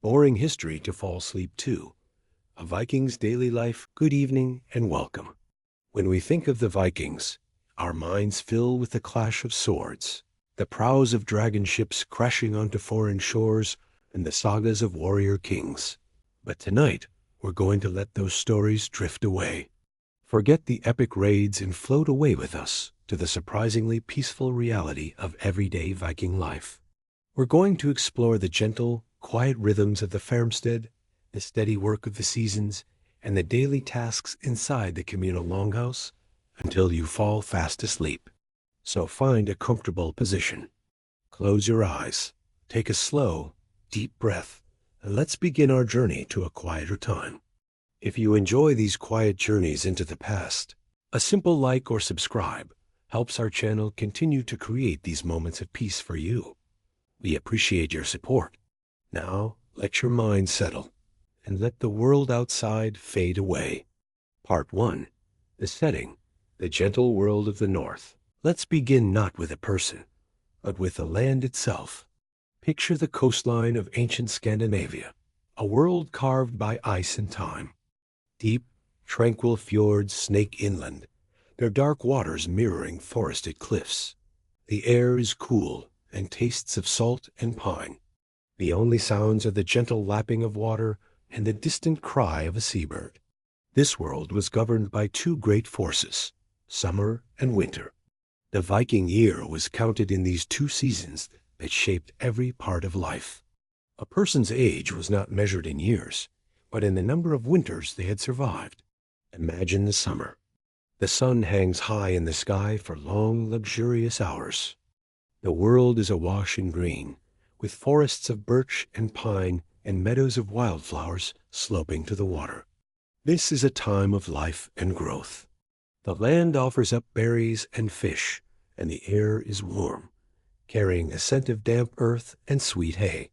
boring history to fall asleep to. A Viking's daily life, good evening and welcome. When we think of the Vikings, our minds fill with the clash of swords, the prows of dragon ships crashing onto foreign shores, and the sagas of warrior kings. But tonight, we're going to let those stories drift away. Forget the epic raids and float away with us to the surprisingly peaceful reality of everyday Viking life. We're going to explore the gentle, quiet rhythms of the farmstead, the steady work of the seasons, and the daily tasks inside the communal longhouse until you fall fast asleep. So find a comfortable position. Close your eyes, take a slow, deep breath, and let's begin our journey to a quieter time. If you enjoy these quiet journeys into the past, a simple like or subscribe helps our channel continue to create these moments of peace for you. We appreciate your support. Now, let your mind settle and let the world outside fade away. Part 1. The setting, the gentle world of the North. Let's begin not with a person, but with the land itself. Picture the coastline of ancient Scandinavia, a world carved by ice and time. Deep, tranquil fjords snake inland, their dark waters mirroring forested cliffs. The air is cool and tastes of salt and pine. The only sounds are the gentle lapping of water and the distant cry of a seabird. This world was governed by two great forces, summer and winter. The Viking year was counted in these two seasons that shaped every part of life. A person's age was not measured in years, but in the number of winters they had survived. Imagine the summer. The sun hangs high in the sky for long, luxurious hours. The world is awash in green, with forests of birch and pine and meadows of wildflowers sloping to the water. This is a time of life and growth. The land offers up berries and fish, and the air is warm, carrying a scent of damp earth and sweet hay.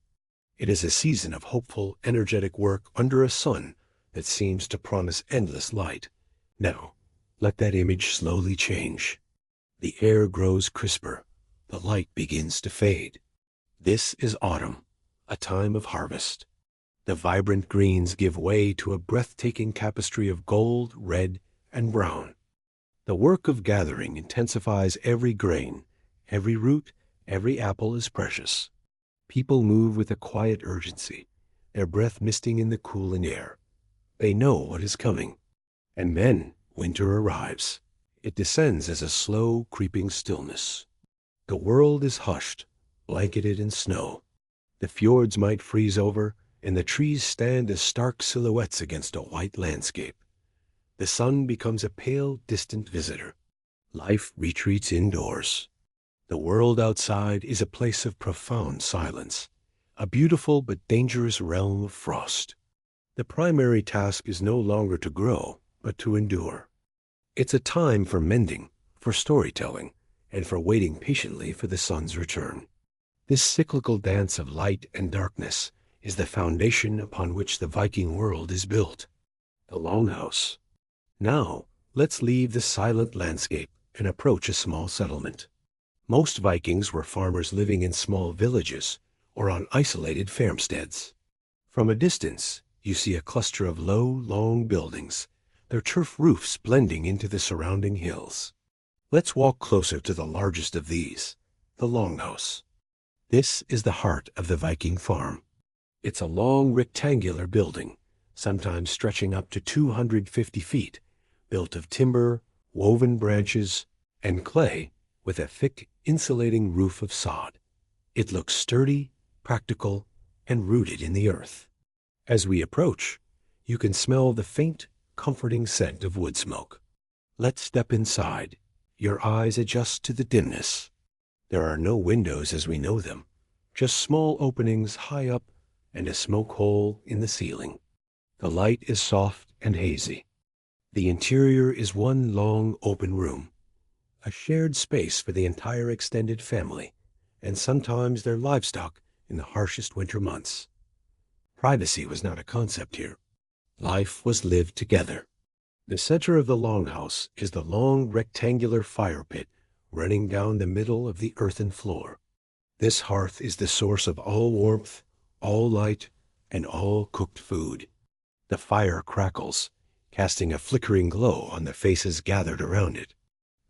It is a season of hopeful, energetic work under a sun that seems to promise endless light. Now, let that image slowly change. The air grows crisper. The light begins to fade. This is autumn, a time of harvest. The vibrant greens give way to a breathtaking tapestry of gold, red, and brown. The work of gathering intensifies every grain, every root, every apple is precious. People move with a quiet urgency, their breath misting in the cooling air. They know what is coming. And then winter arrives. It descends as a slow, creeping stillness. The world is hushed, blanketed in snow. The fjords might freeze over, and the trees stand as stark silhouettes against a white landscape. The sun becomes a pale, distant visitor. Life retreats indoors. The world outside is a place of profound silence, a beautiful but dangerous realm of frost. The primary task is no longer to grow, but to endure. It's a time for mending, for storytelling, and for waiting patiently for the sun's return. This cyclical dance of light and darkness is the foundation upon which the Viking world is built. The Longhouse. Now, let's leave the silent landscape and approach a small settlement. Most Vikings were farmers living in small villages or on isolated farmsteads. From a distance, you see a cluster of low, long buildings, their turf roofs blending into the surrounding hills. Let's walk closer to the largest of these, the Longhouse. This is the heart of the Viking farm. It's a long rectangular building, sometimes stretching up to 250 feet, built of timber, woven branches, and clay with a thick, insulating roof of sod. It looks sturdy, practical, and rooted in the earth. As we approach, you can smell the faint, comforting scent of wood smoke. Let's step inside. Your eyes adjust to the dimness. There are no windows as we know them, just small openings high up and a smoke hole in the ceiling. The light is soft and hazy. The interior is one long open room, a shared space for the entire extended family, and sometimes their livestock in the harshest winter months. Privacy was not a concept here. Life was lived together. The center of the longhouse is the long rectangular fire pit running down the middle of the earthen floor. This hearth is the source of all warmth, all light, and all cooked food. The fire crackles, casting a flickering glow on the faces gathered around it.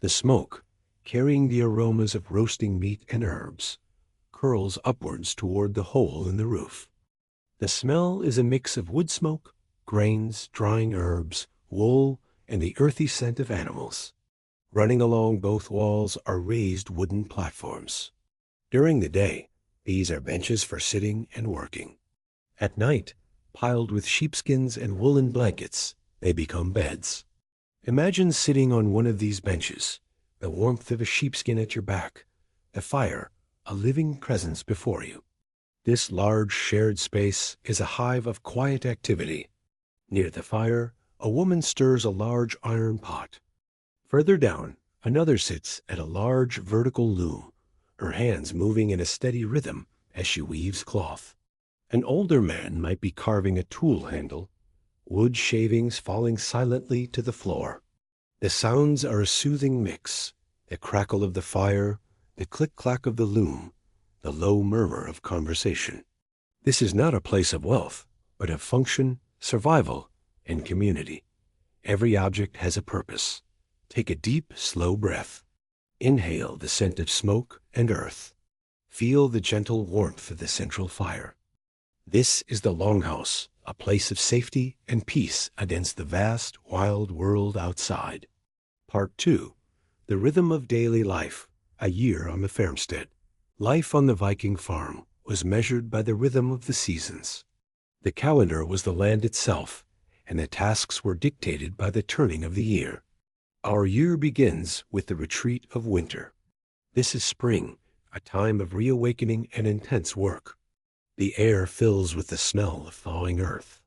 The smoke, carrying the aromas of roasting meat and herbs, curls upwards toward the hole in the roof. The smell is a mix of wood smoke, grains, drying herbs, wool, and the earthy scent of animals. Running along both walls are raised wooden platforms. During the day, these are benches for sitting and working. At night, piled with sheepskins and woolen blankets, they become beds. Imagine sitting on one of these benches, the warmth of a sheepskin at your back, the fire, a living presence before you. This large shared space is a hive of quiet activity. Near the fire, a woman stirs a large iron pot. Further down, another sits at a large vertical loom, her hands moving in a steady rhythm as she weaves cloth. An older man might be carving a tool handle, wood shavings falling silently to the floor. The sounds are a soothing mix, the crackle of the fire, the click-clack of the loom, the low murmur of conversation. This is not a place of wealth, but of function, survival, and community. Every object has a purpose. Take a deep, slow breath. Inhale the scent of smoke and earth. Feel the gentle warmth of the central fire. This is the Longhouse, a place of safety and peace against the vast, wild world outside. Part 2. The Rhythm of Daily Life, a Year on the Farmstead. Life on the Viking farm was measured by the rhythm of the seasons. The calendar was the land itself, and the tasks were dictated by the turning of the year. Our year begins with the retreat of winter. This is spring, a time of reawakening and intense work. The air fills with the smell of thawing earth.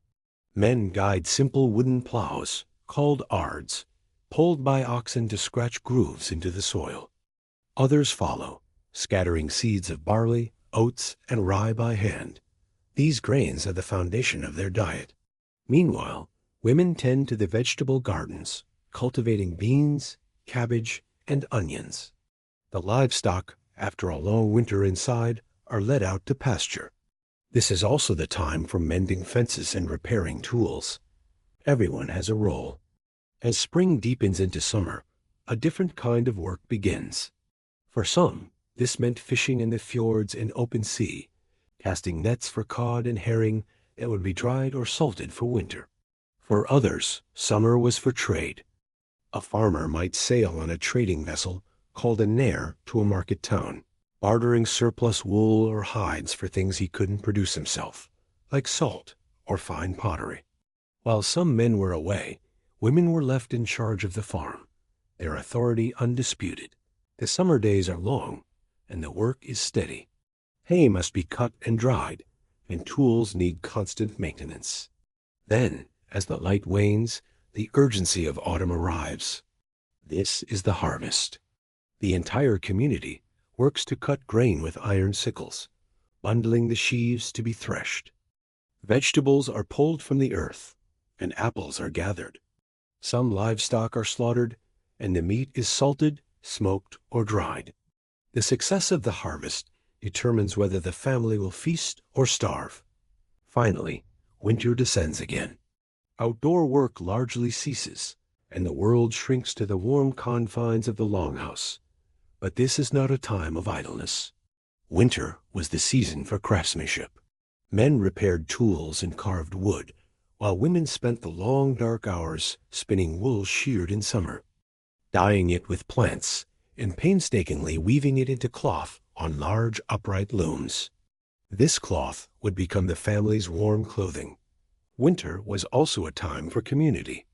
Men guide simple wooden plows, called ards, pulled by oxen to scratch grooves into the soil. Others follow, scattering seeds of barley, oats, and rye by hand. These grains are the foundation of their diet. Meanwhile, women tend to the vegetable gardens, cultivating beans, cabbage, and onions. The livestock, after a long winter inside, are led out to pasture. This is also the time for mending fences and repairing tools. Everyone has a role. As spring deepens into summer, a different kind of work begins. For some, this meant fishing in the fjords and open sea, casting nets for cod and herring that would be dried or salted for winter. For others, summer was for trade. A farmer might sail on a trading vessel called a nair to a market town, bartering surplus wool or hides for things he couldn't produce himself, like salt or fine pottery. While some men were away, women were left in charge of the farm, their authority undisputed. The summer days are long, and the work is steady. Hay must be cut and dried, and tools need constant maintenance. Then, as the light wanes, the urgency of autumn arrives. This is the harvest. The entire community works to cut grain with iron sickles, bundling the sheaves to be threshed. Vegetables are pulled from the earth, and apples are gathered. Some livestock are slaughtered, and the meat is salted, smoked, or dried. The success of the harvest determines whether the family will feast or starve. Finally, winter descends again. Outdoor work largely ceases, and the world shrinks to the warm confines of the Longhouse. But this is not a time of idleness. Winter was the season for craftsmanship. Men repaired tools and carved wood, while women spent the long dark hours spinning wool sheared in summer, dyeing it with plants, and painstakingly weaving it into cloth on large upright looms. This cloth would become the family's warm clothing. Winter was also a time for community.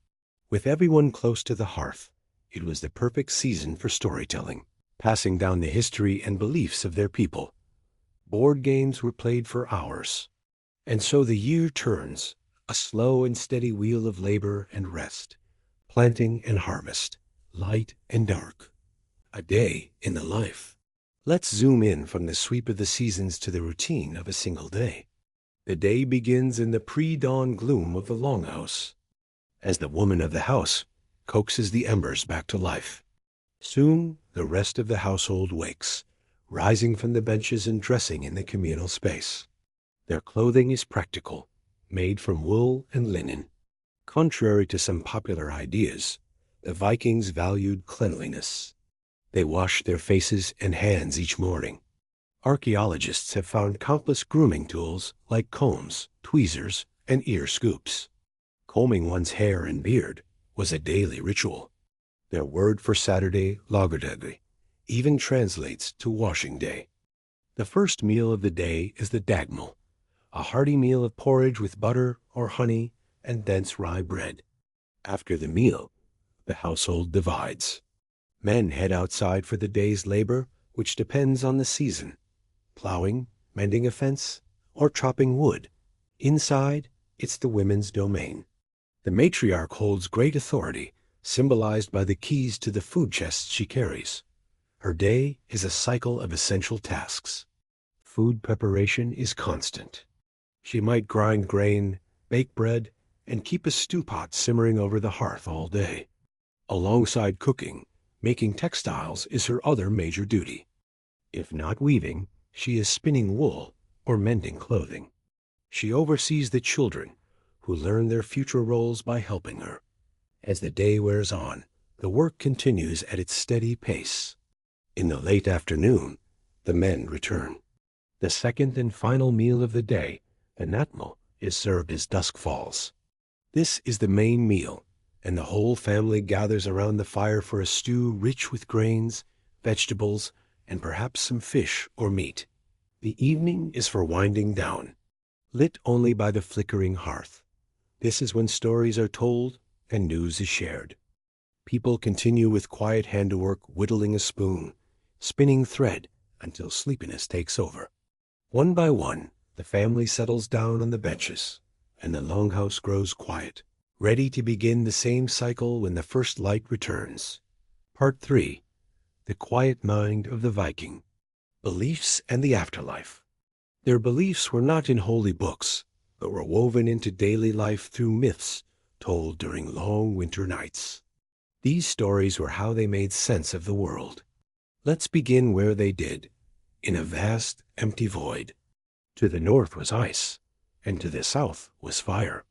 With everyone close to the hearth, it was the perfect season for storytelling, passing down the history and beliefs of their people. Board games were played for hours. And so the year turns, a slow and steady wheel of labor and rest, planting and harvest, light and dark. A day in the life. Let's zoom in from the sweep of the seasons to the routine of a single day. The day begins in the pre-dawn gloom of the Longhouse, as the woman of the house coaxes the embers back to life. Soon the rest of the household wakes, rising from the benches and dressing in the communal space. Their clothing is practical, made from wool and linen. Contrary to some popular ideas, the Vikings valued cleanliness. They washed their faces and hands each morning. Archaeologists have found countless grooming tools like combs, tweezers, and ear scoops. Combing one's hair and beard was a daily ritual. Their word for Saturday, lagardagli, even translates to washing day. The first meal of the day is the dagmal, a hearty meal of porridge with butter or honey and dense rye bread. After the meal, the household divides. Men head outside for the day's labor, which depends on the season: plowing, mending a fence, or chopping wood. Inside, it's the women's domain. The matriarch holds great authority, symbolized by the keys to the food chests she carries. Her day is a cycle of essential tasks. Food preparation is constant. She might grind grain, bake bread, and keep a stew pot simmering over the hearth all day. Alongside cooking, making textiles is her other major duty. If not weaving, she is spinning wool or mending clothing. She oversees the children, who learn their future roles by helping her. As the day wears on, the work continues at its steady pace. In the late afternoon, the men return. The second and final meal of the day, the natmal, is served as dusk falls. This is the main meal, and the whole family gathers around the fire for a stew rich with grains, vegetables, and perhaps some fish or meat. The evening is for winding down, lit only by the flickering hearth. This is when stories are told and news is shared. People continue with quiet handiwork, whittling a spoon, spinning thread until sleepiness takes over. One by one, the family settles down on the benches, and the longhouse grows quiet, ready to begin the same cycle when the first light returns. Part 3. The Quiet Mind of the Viking. Beliefs and the Afterlife. Their beliefs were not in holy books, but were woven into daily life through myths told during long winter nights. These stories were how they made sense of the world. Let's begin where they did, in a vast, empty void. To the north was ice, and to the south was fire.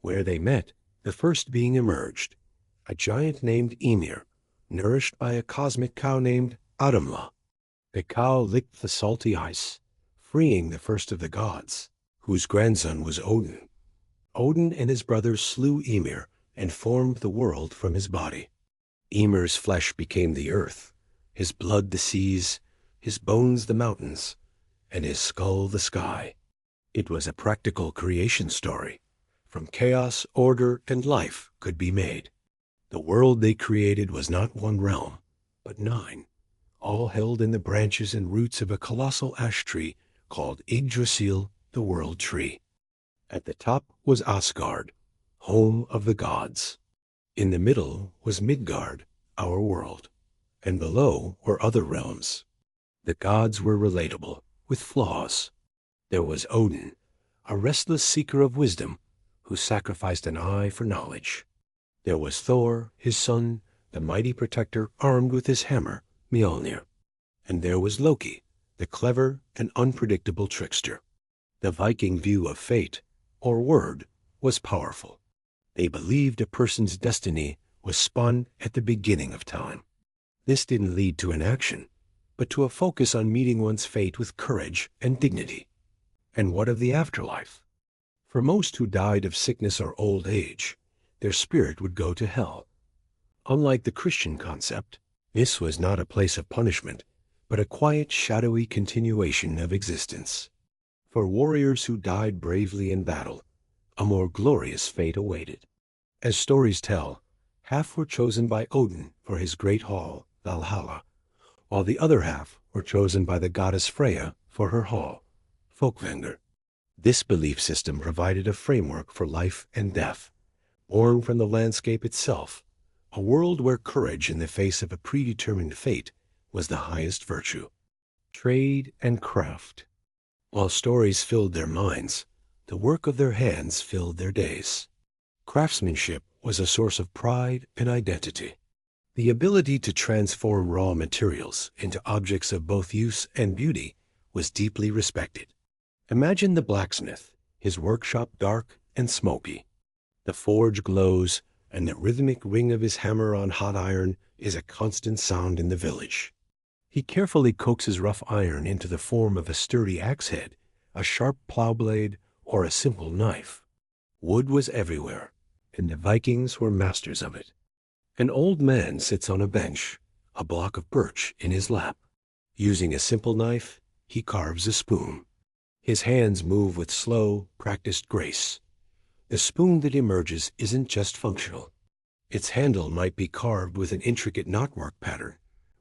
Where they met, the first being emerged, a giant named Ymir, nourished by a cosmic cow named Adamla. The cow licked the salty ice, freeing the first of the gods, whose grandson was Odin. Odin and his brothers slew Ymir and formed the world from his body. Ymir's flesh became the earth, his blood the seas, his bones the mountains, and his skull the sky. It was a practical creation story. From chaos, order, and life could be made. The world they created was not one realm, but 9, all held in the branches and roots of a colossal ash tree called Yggdrasil, the World Tree. At the top was Asgard, home of the gods. In the middle was Midgard, our world, and below were other realms. The gods were relatable, with flaws. There was Odin, a restless seeker of wisdom, who sacrificed an eye for knowledge. There was Thor, his son, the mighty protector armed with his hammer, Mjolnir. And there was Loki, the clever and unpredictable trickster. The Viking view of fate, or word, was powerful. They believed a person's destiny was spun at the beginning of time. This didn't lead to inaction, but to a focus on meeting one's fate with courage and dignity. And what of the afterlife? For most who died of sickness or old age, their spirit would go to hell. Unlike the Christian concept, this was not a place of punishment, but a quiet, shadowy continuation of existence. For warriors who died bravely in battle, a more glorious fate awaited. As stories tell, half were chosen by Odin for his great hall, Valhalla, while the other half were chosen by the goddess Freya for her hall, Folkvanger. This belief system provided a framework for life and death, born from the landscape itself, a world where courage in the face of a predetermined fate was the highest virtue. Trade and craft. While stories filled their minds, the work of their hands filled their days. Craftsmanship was a source of pride and identity. The ability to transform raw materials into objects of both use and beauty was deeply respected. Imagine the blacksmith, his workshop dark and smoky. The forge glows, and the rhythmic ring of his hammer on hot iron is a constant sound in the village. He carefully coaxes rough iron into the form of a sturdy axe head, a sharp plow blade, or a simple knife. Wood was everywhere, and the Vikings were masters of it. An old man sits on a bench, a block of birch in his lap. Using a simple knife, he carves a spoon. His hands move with slow, practiced grace. The spoon that emerges isn't just functional. Its handle might be carved with an intricate knotwork pattern,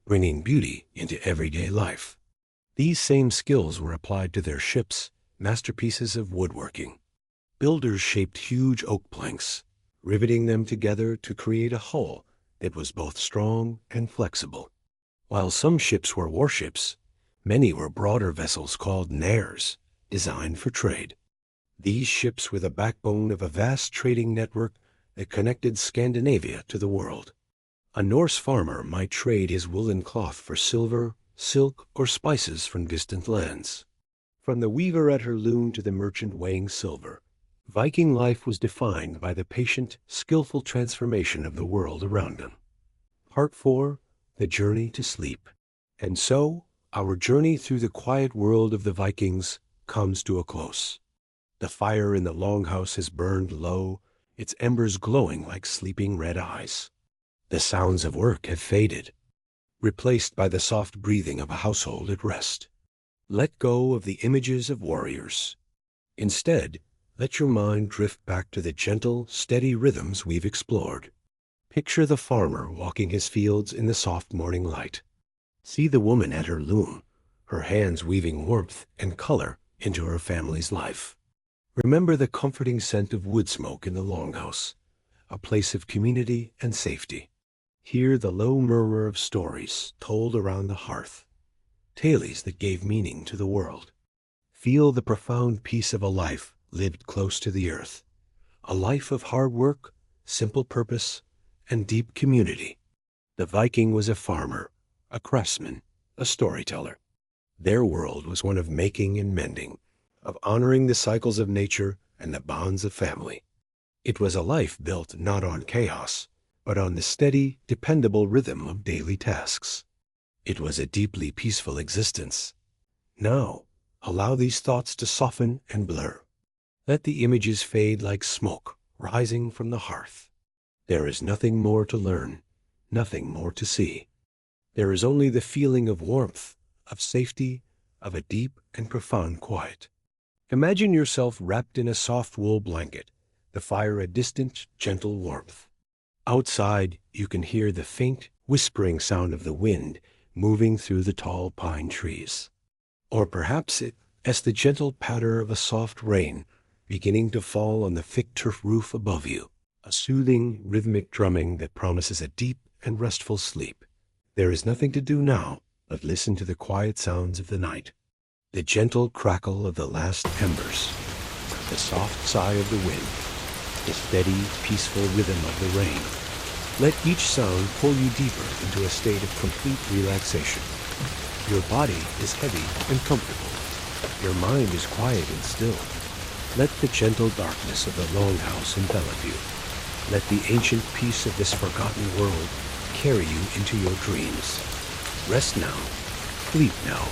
bringing beauty into everyday life. These same skills were applied to their ships, masterpieces of woodworking. Builders shaped huge oak planks, riveting them together to create a hull that was both strong and flexible. While some ships were warships, many were broader vessels called nares, designed for trade. These ships were the backbone of a vast trading network that connected Scandinavia to the world. A Norse farmer might trade his woolen cloth for silver, silk, or spices from distant lands. From the weaver at her loom to the merchant weighing silver, Viking life was defined by the patient, skillful transformation of the world around them. Part 4. The Journey to Sleep. And so, our journey through the quiet world of the Vikings comes to a close. The fire in the longhouse has burned low, its embers glowing like sleeping red eyes. The sounds of work have faded, replaced by the soft breathing of a household at rest. Let go of the images of warriors. Instead, let your mind drift back to the gentle, steady rhythms we've explored. Picture the farmer walking his fields in the soft morning light. See the woman at her loom, her hands weaving warmth and color into her family's life. Remember the comforting scent of wood smoke in the longhouse, a place of community and safety. Hear the low murmur of stories told around the hearth, tales that gave meaning to the world. Feel the profound peace of a life lived close to the earth, a life of hard work, simple purpose, and deep community. The Viking was a farmer, a craftsman, a storyteller. Their world was one of making and mending, of honoring the cycles of nature and the bonds of family. It was a life built not on chaos, but on the steady, dependable rhythm of daily tasks. It was a deeply peaceful existence. Now, allow these thoughts to soften and blur. Let the images fade like smoke rising from the hearth. There is nothing more to learn, nothing more to see. There is only the feeling of warmth, of safety, of a deep and profound quiet. Imagine yourself wrapped in a soft wool blanket, the fire a distant, gentle warmth. Outside, you can hear the faint, whispering sound of the wind moving through the tall pine trees. Or perhaps as the gentle patter of a soft rain beginning to fall on the thick turf roof above you, a soothing, rhythmic drumming that promises a deep and restful sleep. There is nothing to do now but listen to the quiet sounds of the night, the gentle crackle of the last embers, the soft sigh of the wind, the steady, peaceful rhythm of the rain. Let each sound pull you deeper into a state of complete relaxation. Your body is heavy and comfortable. Your mind is quiet and still. Let the gentle darkness of the longhouse envelop you. Let the ancient peace of this forgotten world carry you into your dreams. Rest now, sleep now,